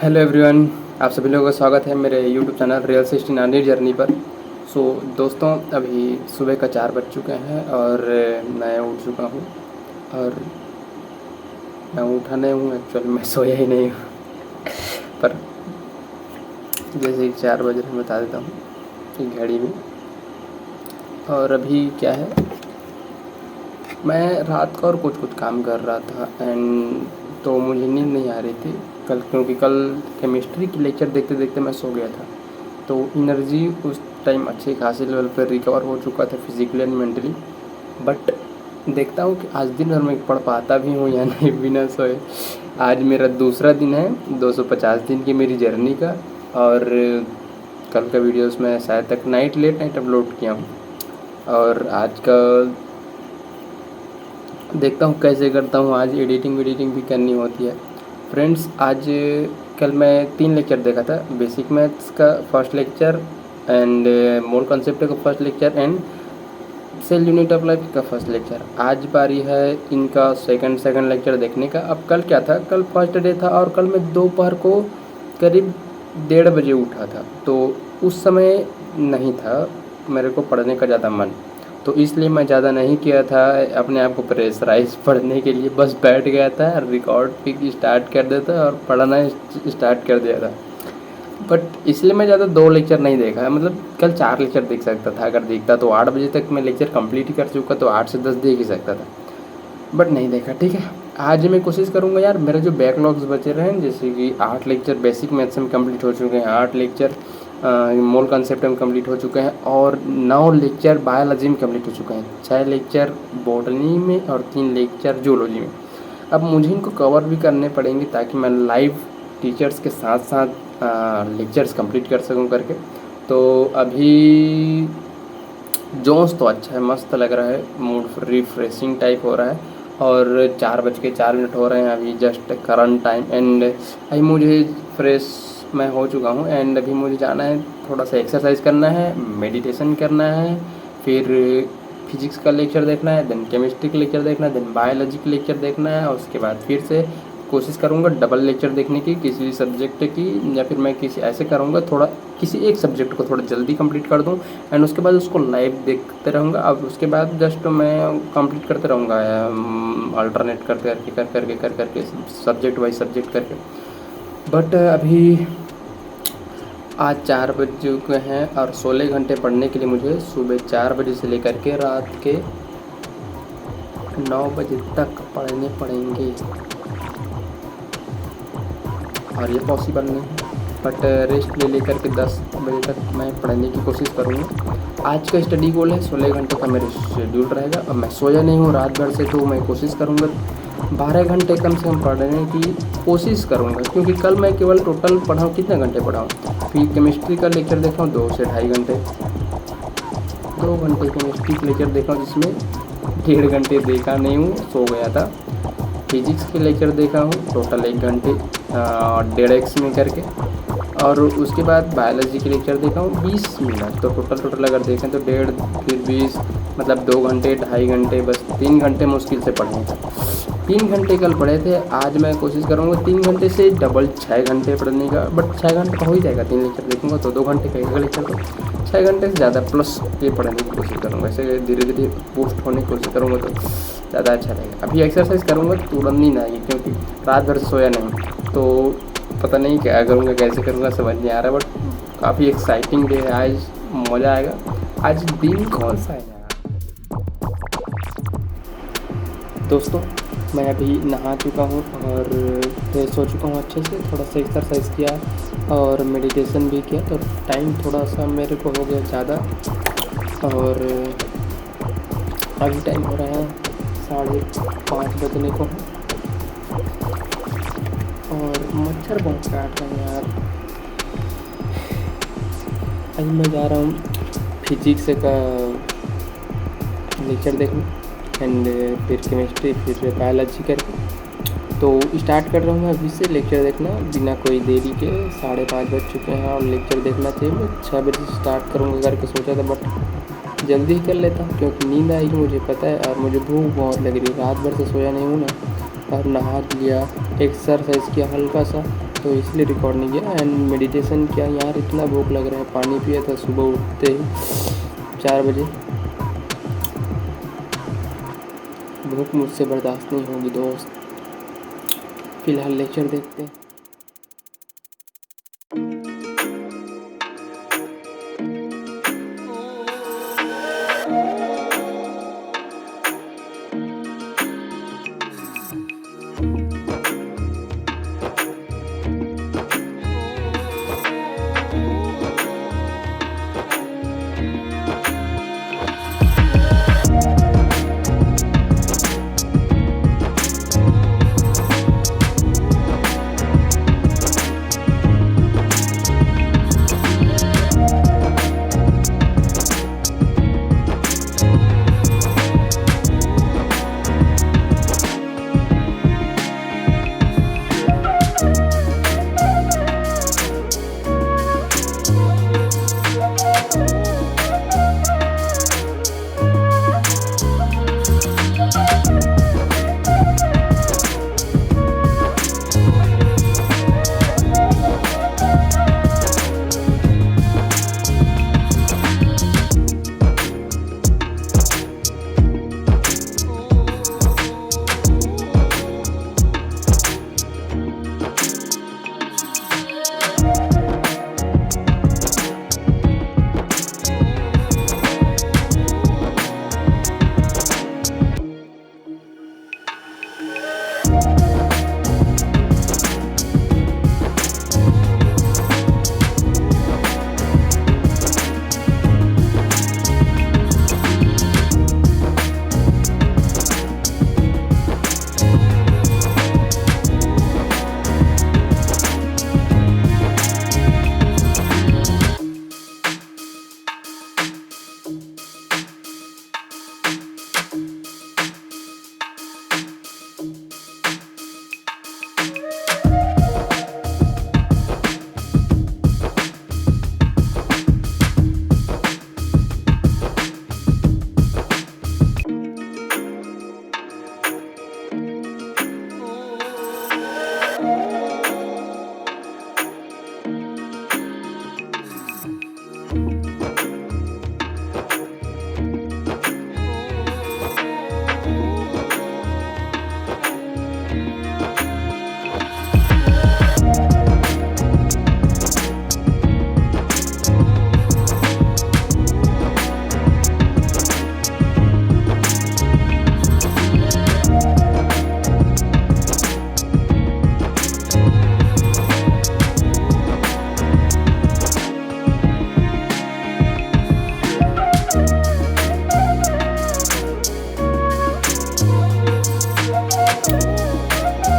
Hello everyone, आप सभी लोगों का स्वागत है मेरे यूट्यूब चैनल रियल से स्टैंडर्ड जर्नी पर। दोस्तों, अभी सुबह का 4 बज चुके हैं और मैं उठ चुका हूँ। और मैं उठा नहीं हूँ, एक्चुअली मैं सोया ही नहीं हूँ। पर जैसे ही 4 बज रहे हैं बता देता हूँ कि घड़ी में। और अभी क्या है, मैं रात को और कुछ काम कर रहा था एंड तो मुझे नींद नहीं आ रही थी कल, क्योंकि कल केमिस्ट्री की लेक्चर देखते देखते मैं सो गया था। तो एनर्जी उस टाइम अच्छी खासी लेवल पर रिकवर हो चुका था फिजिकली एंड मेंटली। बट देखता हूँ कि आज दिन भर मैं पढ़ पाता भी हूँ या नहीं बिना सोए। आज मेरा दूसरा दिन है 250 दिन की मेरी जर्नी का। और कल का वीडियोस में शायद तक लेट नाइट अपलोड किया हूँ। और आज का देखता हूँ कैसे करता हूँ। आज एडिटिंग भी करनी होती है फ्रेंड्स। आज कल मैं 3 लेक्चर देखा था, बेसिक मैथ्स का first lecture and more concept का first lecture and cell unit of life का फर्स्ट लेक्चर। आज बारी है इनका सेकंड लेक्चर देखने का। अब कल क्या था, कल फर्स्ट डे था और कल मैं दोपहर को करीब 1:30 बजे उठा था। तो उस समय नहीं था मेरे को पढ़ने का ज़्यादा मन, तो इसलिए मैं ज़्यादा नहीं किया था अपने आप को प्रेशराइज पढ़ने के लिए। बस बैठ गया था, रिकॉर्ड पिक स्टार्ट कर देता और पढ़ना स्टार्ट कर दिया था। बट इसलिए मैं ज़्यादा 2 लेक्चर नहीं देखा है। मतलब कल 4 लेक्चर देख सकता था, अगर देखता तो 8 बजे तक मैं लेक्चर कंप्लीट ही कर चुका, तो 8 से 10 देख ही सकता था। बट नहीं देखा। ठीक है, आज मैं कोशिश करूँगा यार, मेरे जो बैकलॉग्स बचे रहे हैं, जैसे कि 8 लेक्चर बेसिक मैथ्स में कंप्लीट हो चुके हैं, 8 लेक्चर मोल कॉन्सेप्ट में कंप्लीट हो चुके हैं और 9 लेक्चर बायोलॉजी में कंप्लीट हो चुके हैं, 6 लेक्चर बॉटनी में और 3 लेक्चर जूलॉजी में। अब मुझे इनको कवर भी करने पड़ेंगे ताकि मैं लाइव टीचर्स के साथ साथ लेक्चर्स कंप्लीट कर सकूं करके। तो अभी जोश तो अच्छा है, मस्त लग रहा है, मूड रिफ्रेशिंग टाइप हो रहा है। और 4:04 हो रहे हैं अभी, जस्ट करंट टाइम। एंड अभी मुझे फ्रेश मैं हो चुका हूँ एंड अभी मुझे जाना है, थोड़ा सा एक्सरसाइज करना है, मेडिटेशन करना है, फिर फिजिक्स का लेक्चर देखना है, देन केमिस्ट्री का लेक्चर देखना है, देन बायोलॉजी का लेक्चर देखना है। और उसके बाद फिर से कोशिश करूँगा डबल लेक्चर देखने की किसी सब्जेक्ट की, या फिर मैं किसी ऐसे करूँगा थोड़ा किसी एक सब्जेक्ट को थोड़ा जल्दी कंप्लीट कर दूँ एंड उसके बाद उसको लाइव देखते रहूँगा। अब उसके बाद जस्ट मैं कंप्लीट करते रहूँगा, अल्टरनेट कर करके सब्जेक्ट वाइज सब्जेक्ट करके। बट अभी आज 4 बज चुके हैं और 16 घंटे पढ़ने के लिए मुझे सुबह 4 बजे से लेकर के रात के 9 बजे तक पढ़ने पड़ेंगे। और ये पॉसिबल नहीं है, बट रेस्ट ले लेकर के 10 बजे तक मैं पढ़ने की कोशिश करूँगा। आज का स्टडी गोल है 16 घंटे का मेरा शेड्यूल रहेगा। अब मैं सोया नहीं हूँ रात भर से, तो मैं कोशिश करूँगा 12 घंटे कम से कम पढ़ने की कोशिश करूँगा, क्योंकि कल मैं केवल टोटल पढ़ा हूँ, कितने घंटे पढ़ा हूँ। फिर केमिस्ट्री का लेक्चर देखा हूँ 2 से ढाई घंटे, 2 घंटे केमिस्ट्री का लेक्चर देखा हूँ, जिसमें 1.5 घंटे देखा नहीं हूँ, सो गया था। फिजिक्स के लेक्चर देखा हूँ टोटल 1 घंटे 1.5x में करके। और उसके बाद बायोलॉजी के लेक्चर देखा हूँ 20 मिनट। तो टोटल अगर देखें तो 1.5 फिर 20, मतलब 2 घंटे 2.5 घंटे, बस 3 घंटे मुश्किल से पढ़ने का। 3 घंटे कल पढ़े थे, आज मैं कोशिश करूँगा 3 घंटे से डबल 6 घंटे पढ़ने का। बट 6 घंटे का हो ही जाएगा, 3 लेक्चर देखूँगा तो 2 घंटे का लेक्चर, तो 6 घंटे से ज़्यादा प्लस ये पढ़ने की कोशिश करूँगा। ऐसे धीरे धीरे बूस्ट होने की कोशिश करूँगा तो ज़्यादा अच्छा रहेगा। अभी एक्सरसाइज करूँगा तुरंत नींद आएगी, क्योंकि रात भर सोया नहीं, तो पता नहीं क्या करूँगा कैसे करूँगा समझ नहीं आ रहा। बट काफ़ी एक्साइटिंग डे है आज, मज़ा आएगा। आज दिन कौन सा है यार दोस्तों, मैं अभी नहा चुका हूँ और फ्रेश हो चुका हूँ अच्छे से, थोड़ा सा एक्सरसाइज किया और मेडिटेशन भी किया। तो टाइम थोड़ा सा मेरे को हो गया ज़्यादा, और अभी टाइम हो रहा है 5:30 बजने को है और मच्छर बहुत काट रहे हैं यार। अभी मैं जा रहा हूँ फिजिक्स का लेक्चर देखने एंड फिर केमिस्ट्री फिर बायोलॉजी करके। तो स्टार्ट कर रहा हूँ मैं अभी से लेक्चर देखना बिना कोई देरी के। 5:30 बज चुके हैं और लेक्चर देखना चाहिए। मैं 6 बजे स्टार्ट करूँगा करके सोचा था, बट जल्दी ही कर लेता हूँ क्योंकि नींद आएगी मुझे पता है, और मुझे भूख बहुत लग रही है, रात भर से सोया नहीं हूँ ना। और नहा लिया, एक्सरसाइज किया हल्का सा, तो इसलिए रिकॉर्ड नहीं किया। एंड मेडिटेशन किया। यार इतना भूख लग रहा है, पानी पिया था सुबह उठते ही 4 बजे। भूख मुझसे बर्दाश्त नहीं होगी दोस्त। फ़िलहाल लेक्चर देखते हैं।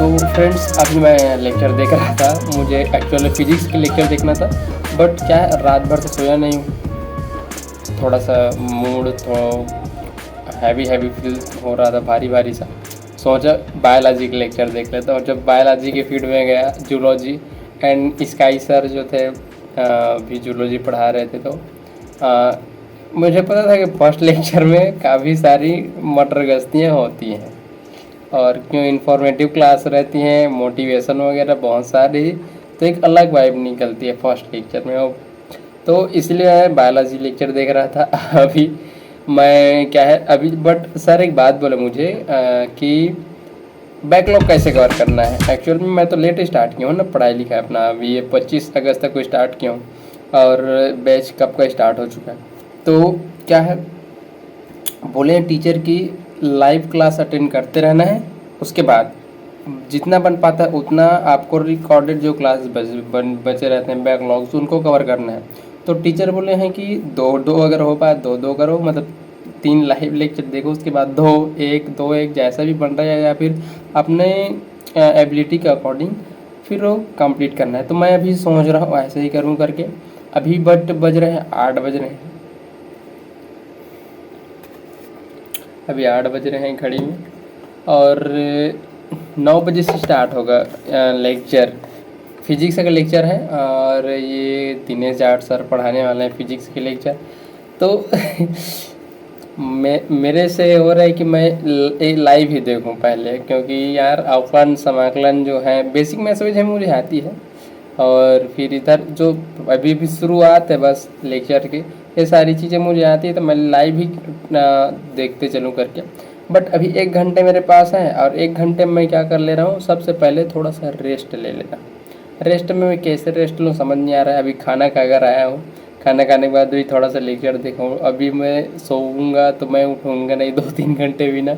तो फ्रेंड्स अभी मैं लेक्चर देख रहा था। मुझे एक्चुअली फिजिक्स के लेक्चर देखना था, बट क्या है रात भर से सोया नहीं हूँ। थोड़ा सा मूड थोड़ा हैवी फील हो रहा था, भारी भारी सा। सोचा बायोलॉजी के लेक्चर देख लेता। और जब बायोलॉजी के फील्ड में गया, जूलॉजी एंड स्काई सर जो थे भी जूलॉजी पढ़ा रहे थे, तो मुझे पता था कि फर्स्ट लेक्चर में काफ़ी सारी मटर गश्तियाँ होती हैं और क्यों इन्फॉर्मेटिव क्लास रहती हैं, मोटिवेशन वगैरह बहुत सारी, तो एक अलग वाइब निकलती है फर्स्ट लेक्चर में। तो इसलिए मैं बायोलॉजी लेक्चर देख रहा था। अभी मैं क्या है अभी, बट सर एक बात बोले मुझे कि बैकलॉग कैसे कवर करना है। एक्चुअल में मैं तो लेट स्टार्ट किया हूँ ना पढ़ाई लिखाई अपना। अभी ये 25 अगस्त तक को स्टार्ट किया हूँ और बैच कब का स्टार्ट हो चुका है। तो क्या है बोले टीचर की लाइव क्लास अटेंड करते रहना है, उसके बाद जितना बन पाता है उतना आपको रिकॉर्डेड जो क्लास बचे रहते हैं बैकलॉग्स, उनको कवर करना है। तो टीचर बोले हैं कि दो अगर हो पाए दो करो, मतलब 3 लाइव लेक्चर देखो, उसके बाद 2 1 जैसा भी बन रहा है, या फिर अपने एबिलिटी के अकॉर्डिंग फिर वो कंप्लीट करना है। तो मैं अभी सोच रहा हूँ ऐसे ही करूँ करके। अभी बट बज रहे हैं 8 बज रहे हैं, अभी 8 बज रहे हैं घड़ी में, और 9 बजे से स्टार्ट होगा लेक्चर। फिजिक्स का लेक्चर है और ये दिनेश जाट सर पढ़ाने वाले हैं फिजिक्स के लेक्चर। तो मेरे से हो रहा है कि मैं एक लाइव ही देखूं पहले, क्योंकि यार अवकलन समाकलन जो है, बेसिक मैथमेटिक्स है मुझे आती है, और फिर इधर जो अभी भी शुरुआत है बस लेक्चर की, ये सारी चीज़ें मुझे आती है तो मैं लाइव ही देखते चलूँ करके। बट अभी 1 घंटे मेरे पास है और 1 घंटे में मैं क्या कर ले रहा हूँ, सबसे पहले थोड़ा सा रेस्ट ले लेना। रेस्ट में मैं कैसे रेस्ट लूँ समझ नहीं आ रहा है। अभी खाना खा कर आया हूँ, खाना खाने के बाद भी थोड़ा सा लेक्चर देखूँ। अभी मैं सोऊंगा तो मैं उठूँगा नहीं 2-3 घंटे भी ना,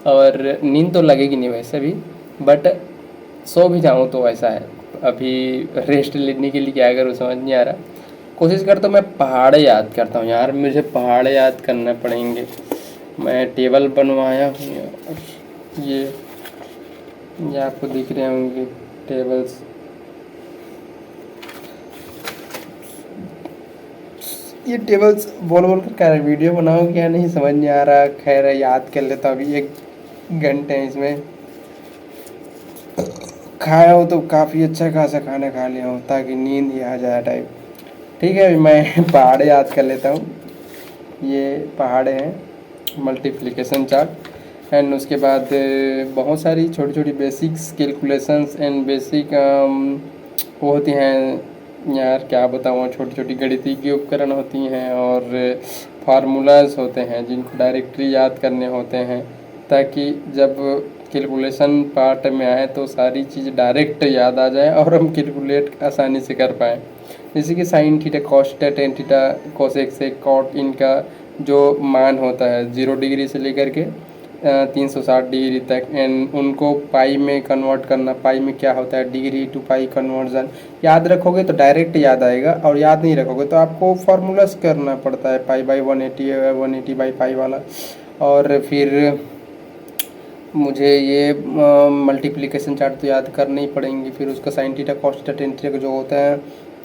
और नींद तो लगेगी नहीं वैसे भी, बट सो भी जाऊँ तो ऐसा है। अभी रेस्ट लेने के लिए क्या करूँ समझ नहीं आ रहा। कोशिश करता हूँ मैं पहाड़ याद करता हूँ यार, मुझे पहाड़ याद करना पड़ेंगे। मैं टेबल बनवाया हूँ यार, ये आपको दिख रहे होंगे टेबल्स। ये टेबल्स बोल बोल कर कह रहे वीडियो बनाओ क्या नहीं समझ नहीं आ रहा। खैर याद कर लेता हूँ। अभी 1 घंटे इसमें खाया हो तो काफ़ी अच्छा खासा खाना खा लिया हूँ ताकि नींद ही आ जाए टाइप। ठीक है, अभी मैं पहाड़ याद कर लेता हूँ। ये पहाड़ हैं, मल्टीप्लिकेशन चार्ट, एंड उसके बाद बहुत सारी छोटी छोटी बेसिक्स कैलकुलेशंस एंड बेसिक वो होती हैं यार, क्या बताऊँ, छोटी छोटी गणितीय उपकरण होती हैं और फार्मूलाज होते हैं जिनको डायरेक्टली याद करने होते हैं, ताकि जब कैलकुलेशन पार्ट में आए तो सारी चीज़ डायरेक्ट याद आ जाए और हम कैलकुलेट आसानी से कर पाएँ। जैसे कि sine theta, cos theta, tan theta, cosec से कॉट, इनका जो मान होता है 0 डिग्री से लेकर के 360 डिग्री तक, एंड उनको पाई में कन्वर्ट करना। पाई में क्या होता है, डिग्री टू पाई कन्वर्जन। याद रखोगे तो डायरेक्ट याद आएगा, और याद नहीं रखोगे तो आपको फार्मूलास करना पड़ता है, पाई बाई 180 है, 180 बाई पाई वाला। और फिर मुझे ये मल्टीप्लिकेशन चार्ट तो याद करने ही पड़ेंगे। फिर उसका sine theta, cos theta, tan theta जो होता है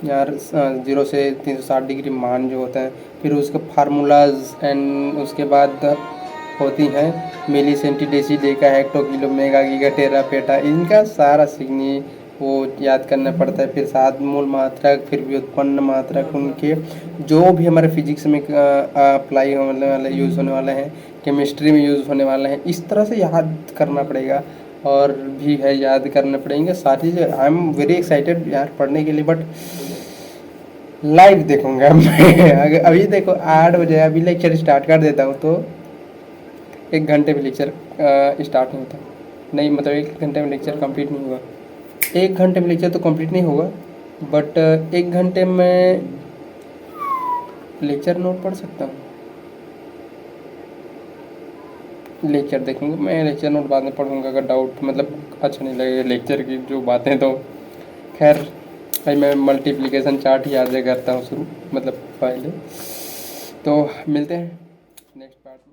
यार, 0 से 360 डिग्री मान जो होता है। फिर उसका फार्मूलाज, एंड उसके बाद होती हैं milli centi deci deca hecto kilo mega giga tera peta, इनका सारा सिग्नी वो याद करना पड़ता है। फिर सात मूल मात्रक, फिर व्युत्पन्न मात्रक, उनके जो भी हमारे फिजिक्स में अप्लाई होने वाले, यूज़ होने वाले हैं, केमिस्ट्री में यूज़ होने वाले हैं, इस तरह से याद करना पड़ेगा। और भी है याद करने पड़ेंगे सारी चीज़ें। आई एम वेरी एक्साइटेड यार पढ़ने के लिए, बट लाइव देखूंगा मैं। अगर अभी देखो 8 बजे, अभी लेक्चर स्टार्ट कर देता हूँ तो 1 घंटे में लेक्चर स्टार्ट नहीं होता, नहीं मतलब 1 घंटे में लेक्चर कंप्लीट नहीं होगा। 1 घंटे में लेक्चर तो कंप्लीट नहीं होगा, बट 1 घंटे में लेक्चर नोट पढ़ सकता हूँ। लेक्चर देखूंगा मैं, लेक्चर नोट बाद में पढ़ूंगा अगर डाउट मतलब अच्छा नहीं लगे लेक्चर की जो बातें तो। खैर भाई मैं मल्टीप्लिकेशन चार्ट ही याद करता हूँ शुरू मतलब पहले। तो मिलते हैं नेक्स्ट पार्ट में।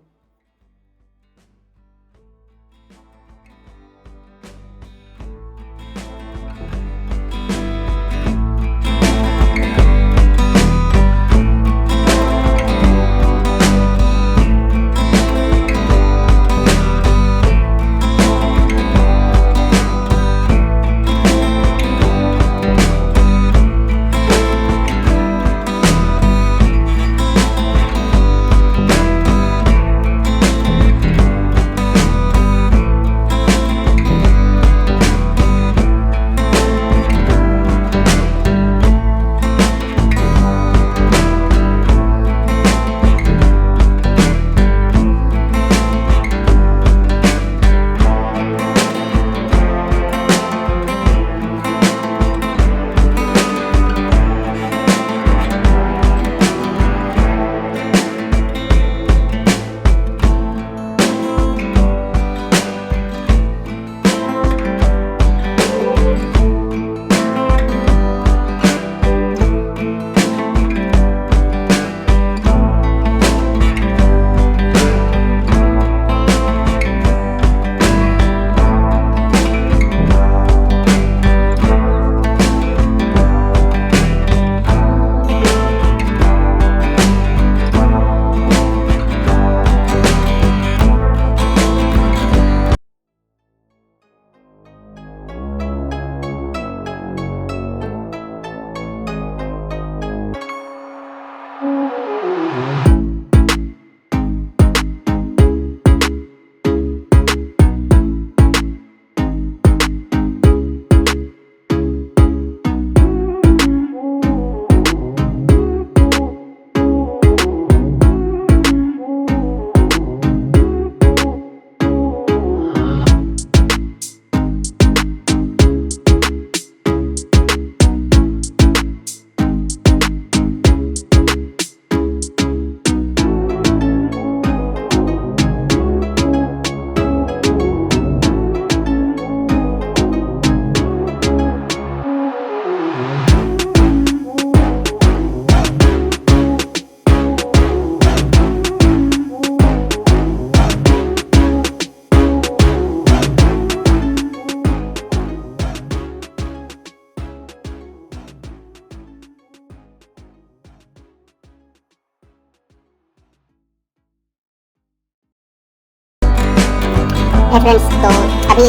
है फ्रेंड्स, तो अभी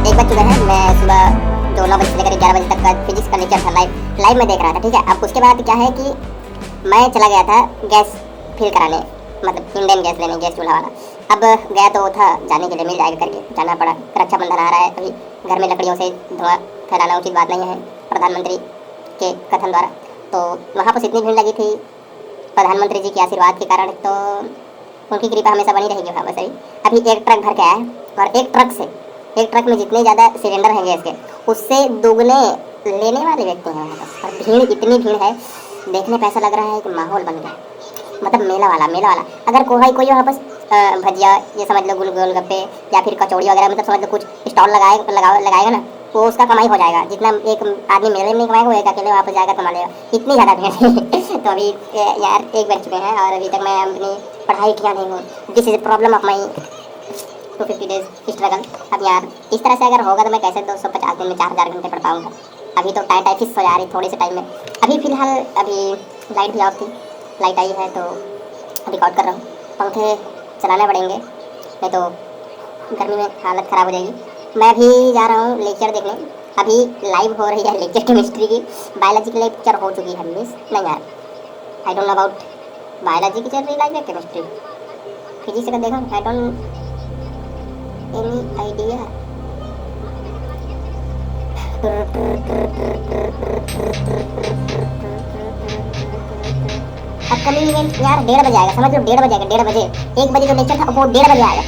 1 बज चुका है। मैं सुबह जो 9 बजे से लेकर 11 बजे तक का फिजिक्स का लेक्चर था लाइव में देख रहा था, ठीक है। अब उसके बाद क्या है कि मैं चला गया था गैस फिल कराने, मतलब इंडियन गैस लेने, गैस चूल्हा वाला। अब गया तो वो था जाने के लिए मिल जाएगा करके जाना पड़ा। रक्षाबंधन आ रहा है, अभी घर में लकड़ियों से धुआं फैलाना उचित बात नहीं है प्रधानमंत्री के कथन द्वारा। तो वहाँ पर इतनी भीड़ लगी थी प्रधानमंत्री जी के आशीर्वाद के कारण, तो उनकी कृपा हमेशा बनी रहेगी वहाँ बस। अभी एक ट्रक भर के आया है और एक ट्रक में जितने ज़्यादा सिलेंडर हैं गैस के, उससे दुगने लेने वाले व्यक्ति हैं वहाँ पर। और भीड़, इतनी भीड़ है, देखने पे ऐसा लग रहा है कि माहौल बन गया, मतलब मेला वाला। अगर कोई वहाँ पर भजिया, ये समझ लो गोलगप्पे या फिर कचौड़ी वगैरह, मतलब समझ लो कुछ स्टॉल लगाएगा ना, तो उसका कमाई हो जाएगा। जितना एक आदमी मेले में कमाएगा, वो एक अकेले वहाँ पर जाएगा कमा लेगा। इतनी ज़्यादा भीड़ है। तो अभी यार 1 बज चुके हैं और अभी तक मैं अपनी पढ़ाई किया नहीं हूँ। This is problem of my 250 days struggle. अब यार इस तरह से अगर होगा तो मैं कैसे 250 दिन में 4000 घंटे पढ़ पाऊँगा। अभी तो टाइम फिक्स हो जा रही थोड़े से टाइम में। अभी फ़िलहाल अभी लाइट भी ऑफ थी, लाइट आई है तो रिकॉर्ड कर रहा हूँ। पंखे चलाने पड़ेंगे, नहीं तो गर्मी में हालत ख़राब हो जाएगी। मैं भी जा रहा हूँ लेक्चर देखने। अभी लाइव हो रही है लेक्चर केमिस्ट्री की। बायोलॉजी की लेक्चर हो चुकी है मिस, नहीं यार, I don't know about biology की चल रही लाइव या केमिस्ट्री। फिजिक्स का देखा, I don't any idea. Upcoming event यार 1:30 बजे आएगा, समझ लो 1:30 बजे आएगा, 1:30 बजे। 1 बजे जो लेक्चर था वो 1:30 बजे आएगा।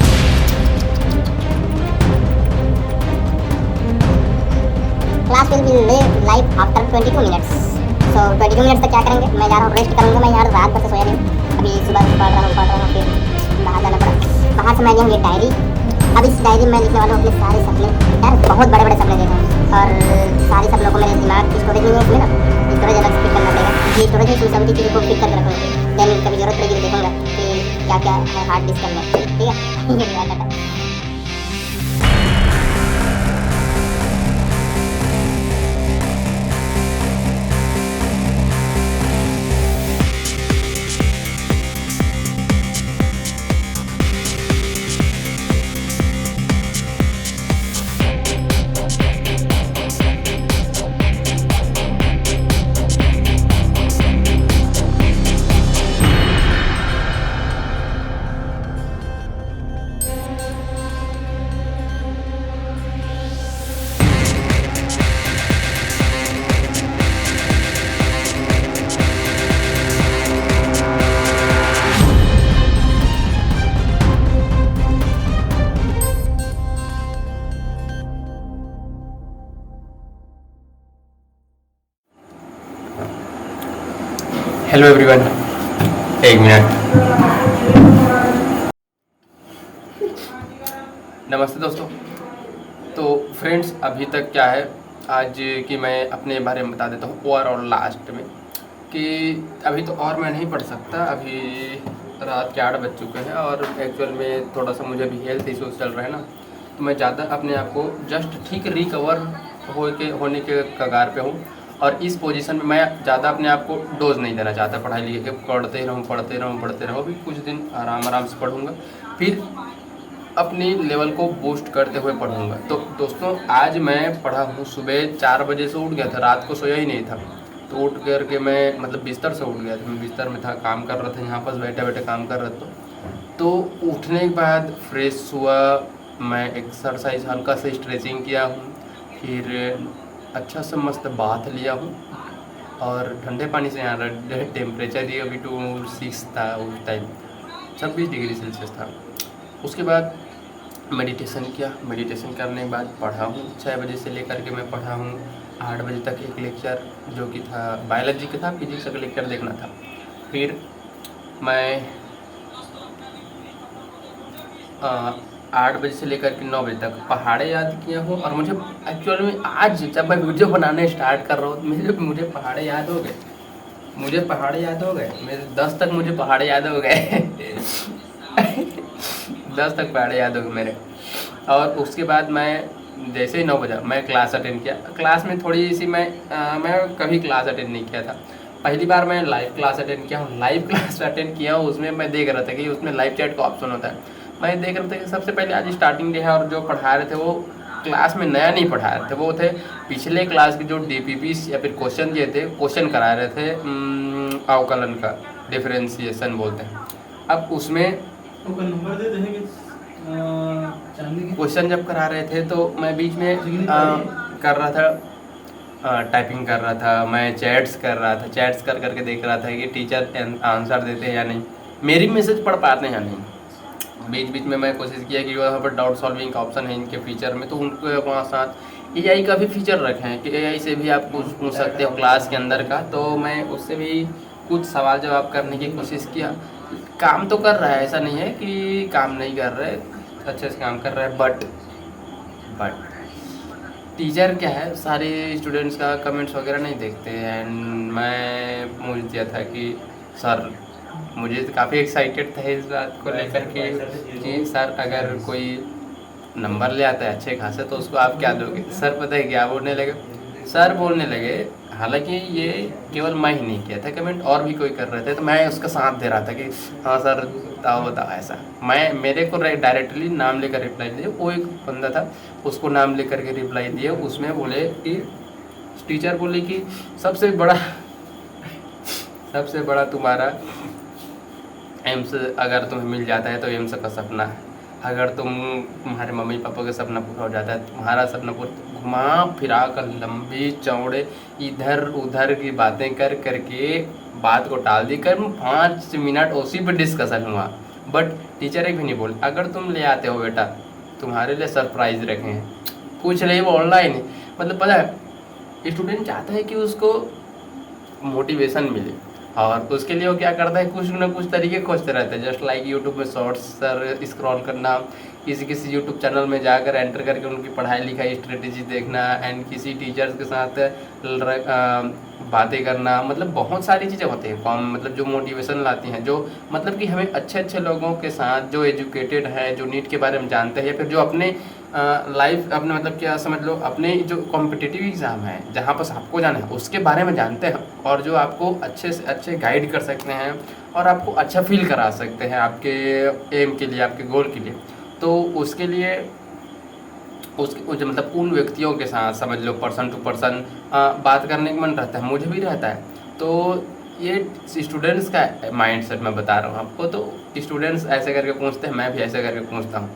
Class will be live after 22 minutes. So 22 minutes तक क्या करेंगे, मैं जा रहा हूँ रेस्ट करूँगा। मैं यार रात भर से सोया नहीं, अभी सुबह से पढ़ रहा हूँ, फिर बाहर जाना पड़ा। बाहर से मैं लिया ये डायरी। अब इस डायरी में मैं लिखने वाला हूँ अपने सारे सपने। यार बहुत बड़े सपने देखे हैं और सारे सपनों को मेरे दिमाग की स्टोरेज नहीं है इसमें ना, स्टोरेज अलग से फिट करना पड़ेगा। ये स्टोरेज है, सभी चीज़ों को फिट करके रखूँगी। देन कभी जरूरत पड़ेगी तो देखूँगा कि क्या क्या है हार्ड डिस्क में, ठीक है। Hello everyone, 1 minute. नमस्ते दोस्तों। तो फ्रेंड्स, अभी तक क्या है आज की मैं अपने बारे में बता देता हूँ ओवरऑल लास्ट में, कि अभी तो और मैं नहीं पढ़ सकता। अभी रात के 8 बज चुके हैं और एक्चुअल में थोड़ा सा मुझे भी हेल्थ इश्यूज चल रहे हैं ना, तो मैं ज़्यादा अपने आप को जस्ट ठीक रिकवर होने के कगार पे हूँ। और इस पोजीशन में मैं ज़्यादा अपने आप को डोज नहीं देना चाहता। पढ़ाई लिखे पढ़ते रहूँ। भी कुछ दिन आराम से पढ़ूँगा, फिर अपनी लेवल को बूस्ट करते हुए पढ़ूँगा। तो दोस्तों, आज मैं पढ़ा हूँ। सुबह 4 बजे से उठ गया था, रात को सोया ही नहीं था। तो उठ करके मैं मतलब बिस्तर से उठ गया था, मैं बिस्तर में था, काम कर रहा था, यहाँ पर बैठे काम कर रहा था। तो उठने के बाद फ्रेश हुआ, मैं एक्सरसाइज हल्का से स्ट्रेचिंग किया हूँ, फिर अच्छा सा मस्त बाथ लिया हूँ और ठंडे पानी से यहाँ टेम्परेचर ही अभी 26 था उस टाइम, 26 डिग्री सेल्सियस था। उसके बाद मेडिटेशन किया। मेडिटेशन करने के बाद पढ़ा हूँ। 6 बजे से लेकर के मैं पढ़ा हूँ 8 बजे तक एक लेक्चर जो कि था बायोलॉजी का था, फिजिक्स का लेक्चर देखना था। फिर मैं 8 बजे से लेकर के 9 बजे तक पहाड़े याद किया हूँ। और मुझे एक्चुअल में आज जब मैं वीडियो बनाने स्टार्ट कर रहा हूँ, मुझे पहाड़े याद हो गए। मेरे 10 तक मुझे पहाड़े याद हो गए 10 तक पहाड़े याद हो गए मेरे। और उसके बाद मैं जैसे ही 9 बजा मैं क्लास अटेंड किया। क्लास में थोड़ी सी मैं कभी क्लास अटेंड नहीं किया था, पहली बार मैं लाइव क्लास अटेंड किया हूँ। उसमें मैं देख रहा था कि उसमें लाइव चैट का ऑप्शन होता है। मैं देख रहा था कि सबसे पहले आज स्टार्टिंग डे है और जो पढ़ा रहे थे वो क्लास में नया नहीं पढ़ा रहे थे, वो थे पिछले क्लास के जो DPP या फिर क्वेश्चन ये थे, क्वेश्चन करा रहे थे अवकलन का, डिफरेंशिएशन बोलते हैं। अब उसमें नंबर दे देंगे क्वेश्चन जब करा रहे थे तो मैं बीच में कर रहा था, टाइपिंग कर रहा था, मैं चैट्स कर रहा था, चैट्स कर करके देख रहा था कि टीचर आंसर देते हैं या नहीं, मेरी मैसेज पढ़ पाते हैं या नहीं। बीच बीच में मैं कोशिश किया कि वहाँ पर डाउट सॉल्विंग का ऑप्शन है इनके फीचर में, तो उनको वहाँ साथ AI का भी फीचर रखे हैं कि AI से भी आप कुछ पूछ सकते हो क्लास के अंदर का। तो मैं उससे भी कुछ सवाल जवाब करने की कोशिश किया। काम तो कर रहा है, ऐसा नहीं है कि काम नहीं कर रहा है, अच्छे से काम कर रहा है। बट टीचर क्या है, सारे स्टूडेंट्स का कमेंट्स वगैरह नहीं देखते हैं। एंड मुझे दिया था कि सर, मुझे तो काफ़ी एक्साइटेड था इस बात को लेकर के कि सर अगर कोई नंबर ले आता है अच्छे खासे तो उसको आप क्या दोगे। सर पता है क्या बोलने लगे, सर बोलने लगे, हालांकि ये केवल मैं ही नहीं किया था कमेंट, और भी कोई कर रहे थे, तो मैं उसका साथ दे रहा था कि हाँ सर बताओ ऐसा। मेरे को डायरेक्टली नाम लेकर रिप्लाई दिया, वो एक बंदा था उसको नाम लेकर के रिप्लाई दिया। उसमें बोले कि टीचर बोले कि सबसे बड़ा तुम्हारा एम्स अगर तुम्हें मिल जाता है तो एम्स का सपना है। अगर तुम्हारे मम्मी पापा का सपना पूरा हो जाता है, तुम्हारा सपना पूरा, घुमा फिरा कर लंबी चौड़े इधर उधर की बातें कर करके बात को टाल दी कर 5 मिनट उसी पे डिस्कशन हुआ। बट टीचर एक भी नहीं बोले, अगर तुम ले आते हो बेटा तुम्हारे लिए सरप्राइज रखे हैं, कुछ नहीं वो ऑनलाइन। मतलब पता है स्टूडेंट चाहता है कि उसको मोटिवेशन मिले, और उसके लिए वो क्या करता है, कुछ ना कुछ तरीके खोजते रहते हैं। जस्ट लाइक यूट्यूब में शॉर्ट्स सर स्क्रॉल करना, किसी यूट्यूब चैनल में जाकर एंटर करके उनकी पढ़ाई लिखाई स्ट्रेटेजी देखना, एंड किसी टीचर्स के साथ बातें करना। मतलब बहुत सारी चीज़ें होती हैं मतलब जो मोटिवेशन लाती हैं, जो मतलब कि हमें अच्छे लोगों के साथ जो एजुकेटेड है, जो नीट के बारे में जानते हैं, या फिर जो अपने लाइफ अपने मतलब क्या समझ लो अपने जो कॉम्पिटिटिव एग्ज़ाम है जहाँ पर आपको जाना है उसके बारे में जानते हैं, और जो आपको अच्छे से अच्छे गाइड कर सकते हैं और आपको अच्छा फील करा सकते हैं आपके एम के लिए, आपके गोल के लिए। तो उसके लिए मतलब उन व्यक्तियों के साथ समझ लो पर्सन टू पर्सन बात करने का मन रहता है, मुझे भी रहता है। तो ये स्टूडेंट्स का माइंडसेट मैं बता रहा हूँ आपको। तो स्टूडेंट्स ऐसे करके पूछते हैं, मैं भी ऐसे करके पूछता हूँ,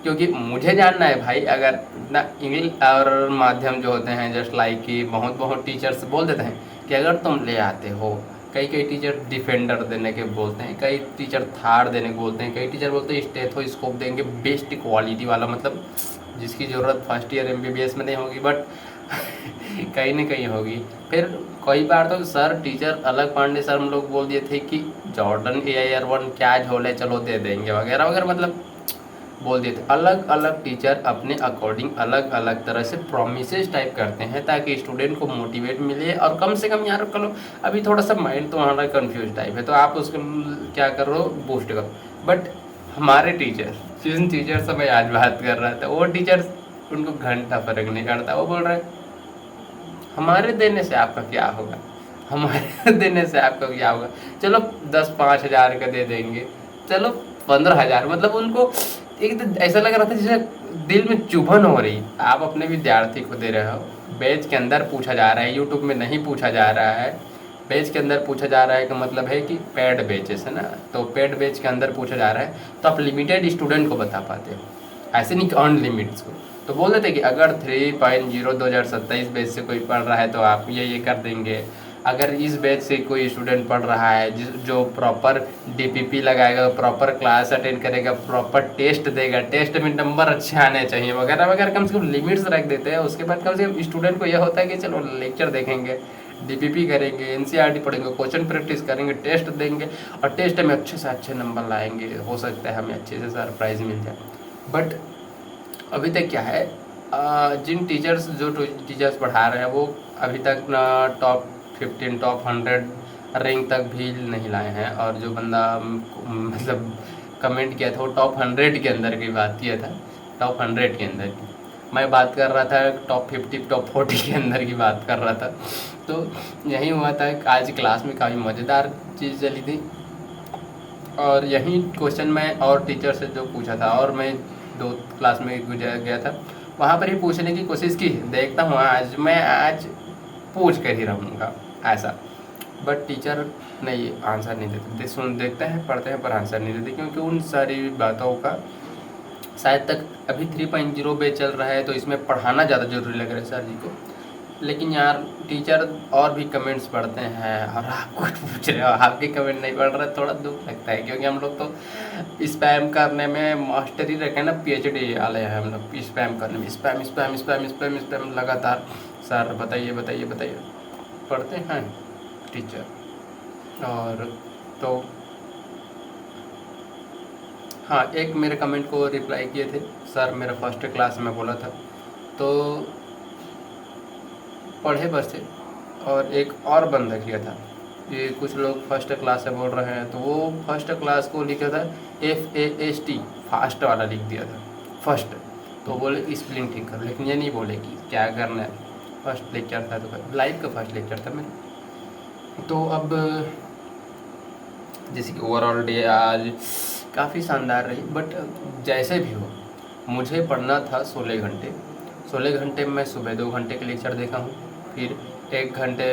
क्योंकि मुझे जानना है भाई। अगर ना इंग्लिश और माध्यम जो होते हैं जस्ट लाइक कि बहुत टीचर्स बोल देते हैं कि अगर तुम ले आते हो, कई टीचर डिफेंडर देने के बोलते हैं, कई टीचर थार देने को बोलते हैं, कई टीचर बोलते हैं स्टेथोस्कोप देंगे बेस्ट क्वालिटी वाला, मतलब जिसकी ज़रूरत फर्स्ट ईयर MBBS में नहीं होगी बट कहीं ना कहीं होगी। फिर कई बार तो सर टीचर अलग पांडे सर हम लोग बोल दिए थे कि जॉर्डन AIR1 क्या झोले चलो दे देंगे वगैरह वगैरह, मतलब बोल दिए थे। अलग अलग टीचर अपने अकॉर्डिंग अलग अलग तरह से प्रोमिसेस टाइप करते हैं ताकि स्टूडेंट को मोटिवेट मिले, और कम से कम यार करो अभी थोड़ा सा माइंड तुम्हारा कंफ्यूज टाइप है तो आप उसको क्या करो, बूस्ट करो। बट हमारे टीचर, जिन टीचर से मैं आज बात कर रहा था, वो टीचर उनको घंटा फर्क नहीं पड़ता। वो बोल रहे हमारे देने से आपका क्या होगा, हमारे देने से आपका क्या होगा, चलो 10-5 हज़ार का दे देंगे, चलो 15,000। मतलब उनको एक तो ऐसा लग रहा था जैसे दिल में चुभन हो रही। आप अपने विद्यार्थी को दे रहे हो, बैच के अंदर पूछा जा रहा है, यूट्यूब में नहीं पूछा जा रहा है, बैच के अंदर पूछा जा रहा है का मतलब है कि पेड बैचेस है ना, तो पेड बैच के अंदर पूछा जा रहा है तो आप लिमिटेड स्टूडेंट को बता पाते हो, ऐसे नहीं कि अनलिमिटेड को। तो बोल देते कि अगर 3.0 2027 बैच से कोई पढ़ रहा है तो आप ये कर देंगे। अगर इस बैच से कोई स्टूडेंट पढ़ रहा है जो प्रॉपर DPP लगाएगा, प्रॉपर क्लास अटेंड करेगा, प्रॉपर टेस्ट देगा, टेस्ट में नंबर अच्छे आने चाहिए वगैरह वगैरह, कम से कम लिमिट्स रख देते हैं। उसके बाद कम से कम स्टूडेंट को यह होता है कि चलो लेक्चर देखेंगे, DPP करेंगे, NCERT पढ़ेंगे, क्वेश्चन प्रैक्टिस करेंगे, टेस्ट देंगे, और टेस्ट में अच्छे से अच्छे नंबर लाएंगे, हो सकता है हमें अच्छे से सरप्राइज़ मिल जाए। बट अभी तक क्या है, जिन टीचर्स जो टीचर्स पढ़ा रहे हैं वो अभी तक टॉप 15 टॉप 100 रैंक तक भी नहीं लाए हैं, और जो बंदा मतलब कमेंट किया था वो टॉप 100 के अंदर की बात किया था, टॉप 100 के अंदर की। मैं बात कर रहा था टॉप 50 टॉप 40 के अंदर की बात कर रहा था। तो यही हुआ था। आज क्लास में काफ़ी मज़ेदार चीज़ चली थी। और यही क्वेश्चन मैं और टीचर से जो पूछा था, और मैं 2 क्लास में गुजर गया था, वहाँ पर ही पूछने की कोशिश की। देखता हूँ आज पूछ कर ही रहूँगा ऐसा, बट टीचर नहीं आंसर नहीं देते। देखते हैं, पढ़ते हैं, पर आंसर नहीं देते, क्योंकि उन सारी बातों का शायद तक अभी 3.0 पे चल रहा है, तो इसमें पढ़ाना ज़्यादा ज़रूरी लग रहा है सर जी को। लेकिन यार टीचर और भी कमेंट्स पढ़ते हैं और आप कुछ पूछ रहे हो, आपके कमेंट नहीं पढ़ रहे, थोड़ा दुख लगता है, क्योंकि हम लोग तो स्पैम करने में मास्टरी रखे ना, PhD वाले हैं हम लोग स्पैम करने में। Spam spam spam spam spam लगातार। सर बताइए बताइए बताइए, पढ़ते हैं टीचर। और तो हाँ, एक मेरे कमेंट को रिप्लाई किए थे, सर मेरा फर्स्ट क्लास में बोला था, तो पढ़े बस थे। और एक और बंदा किया था, ये कुछ लोग फर्स्ट क्लास से बोल रहे हैं, तो वो फर्स्ट क्लास को लिखा था FAST, फास्ट वाला लिख दिया था फर्स्ट। तो बोले स्पेलिंग ठीक कर, लेकिन ये नहीं बोले कि क्या करना है। फर्स्ट लेक्चर था, तो लाइव का फर्स्ट लेक्चर था मेरा। तो अब जैसे कि ओवरऑल डे आज काफ़ी शानदार रही, बट जैसे भी हो मुझे पढ़ना था 16 घंटे। 16 घंटे में सुबह 2 घंटे के लेक्चर देखा हूँ, फिर 1 घंटे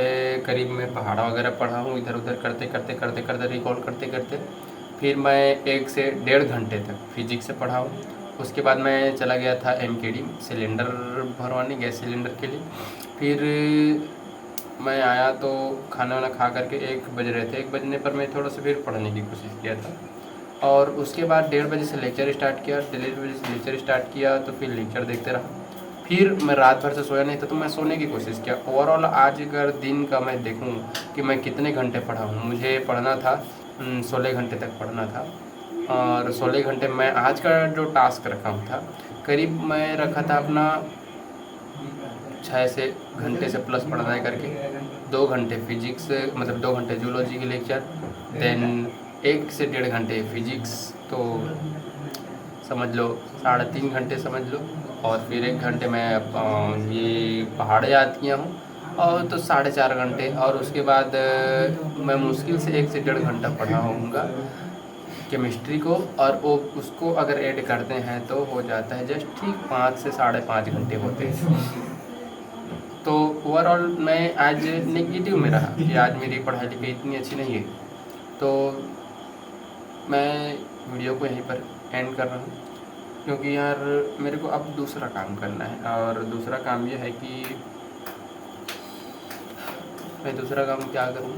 करीब में पहाड़ा वगैरह पढ़ा हूँ, इधर उधर करते करते करते करते रिकॉल करते करते। फिर मैं 1 से 1.5 घंटे तक फिजिक्स से पढ़ा हूँ। उसके बाद मैं चला गया था MKD सिलेंडर भरवाने, गैस सिलेंडर के लिए। फिर मैं आया तो खाना वाना खा करके 1 बज रहे थे। 1 बजने पर मैं थोड़ा सा फिर पढ़ने की कोशिश किया था, और उसके बाद 1:30 बजे से लेक्चर स्टार्ट किया। 1:30 बजे से लेक्चर स्टार्ट किया तो फिर लेक्चर देखते रहा। फिर मैं रात भर से सोया नहीं था, तो मैं सोने की कोशिश किया। ओवरऑल आज अगर दिन का मैं देखूं कि मैं कितने घंटे पढ़ा हूं, मुझे पढ़ना था 16 घंटे तक पढ़ना था। और 16 घंटे मैं आज का जो टास्क रखा हुआ था, करीब मैं रखा था अपना 6 से घंटे से प्लस पढ़ना करके। 2 घंटे फिजिक्स, मतलब 2 घंटे जूलॉजी की लेक्चर, देन 1 से 1.5 घंटे फिजिक्स, तो समझ लो 3.5 घंटे समझ लो। और फिर 1 घंटे मैं ये पहाड़ याद किया हूँ, और तो 4.5 घंटे। और उसके बाद मैं मुश्किल से 1 से 1.5 घंटा पढ़ा होऊंगा केमिस्ट्री को, और वो उसको अगर ऐड करते हैं तो हो जाता है जस्ट ठीक 5 से 5.5 घंटे होते हैं। तो ओवरऑल मैं आज नेगेटिव में रहा कि आज मेरी पढ़ाई लिखाई इतनी अच्छी नहीं है। तो मैं वीडियो को यहीं पर एंड कर रहा हूँ, क्योंकि यार मेरे को अब दूसरा काम करना है। और दूसरा काम ये है कि मैं दूसरा काम क्या करूँ,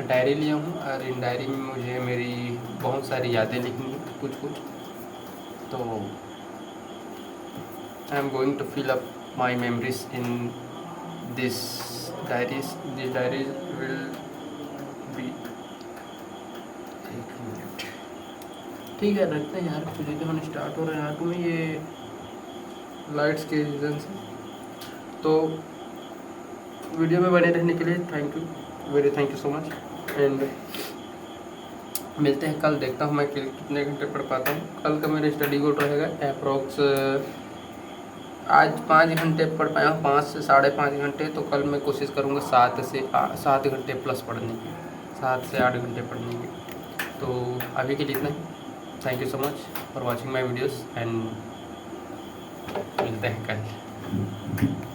डायरी लिया हूँ, और इन डायरी में मुझे मेरी बहुत सारी यादें लिखनी है, कुछ कुछ। तो I am going to fill up my memories in this diaries. This diaries will be, ठीक है रखते हैं यार, फिर तो हम स्टार्ट हो रहे हैं आगे में ये लाइट्स के रीज़न से। तो वीडियो में बने रहने के लिए thank you so much. And मिलते हैं कल, देखता हूँ मैं कितने घंटे पढ़ पाता हूँ। कल का मेरा स्टडी गोल रहेगा अप्रॉक्स, आज 5 घंटे पढ़ पाया हूँ, 5 से 5.5 घंटे। तो कल मैं कोशिश करूँगा 7 घंटे प्लस पढ़ने की, 7 से 8 घंटे पढ़ने की। तो अभी के लिए इतना ही। Thank you so much for watching my videos, and मिलते हैं कल।